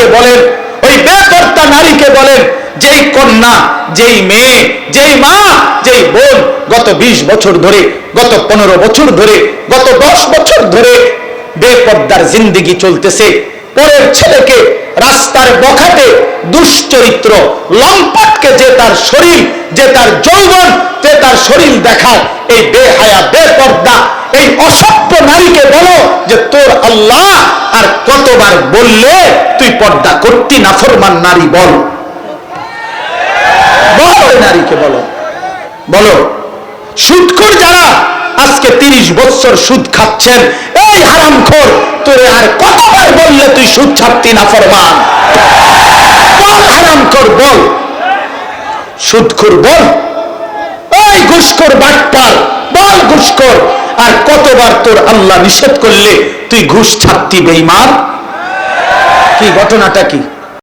নারীকে বলেন, ওই বেপরদা নারীকে বলেন, যেই কন্যা, যেই মেয়ে, যেই মা, যেই বোন গত 20 বছর ধরে, গত 15 বছর ধরে, গত 10 বছর ধরে বেপরদার জিন্দেগি চলতেছে, পরের ছেলেকে রাস্তার বখাটে দুশ্চরিত্র লম্পটকে যে তার শরীর, যে তার যৌবন, যে তার শরীর দেখায়, এই বেহায়া বেপরদা এই অসভ্য নারীকে বলো যে তোর আল্লাহ আর কতবার বললে তুই পর্দা করতি নাফরমান নারী, বল বল, ওই নারীকে বলো, বলো। সুদখোর যারা আজকে 30 বছর সুদ খাচ্ছেন, এই হারামখোর তোরে আর কতবার বললে তুই সুদ ছাড়তি নাফরমান, বল হারামখোর, বল সুদখোর, বল এই ঘুষখোর বাটপার, বল ঘুষখোর, আর কতবার তোর আল্লাহ নিষেধ করলে তুই ঘুষ ছাড়তি বেঈমান? কি ঘটনাটা কি?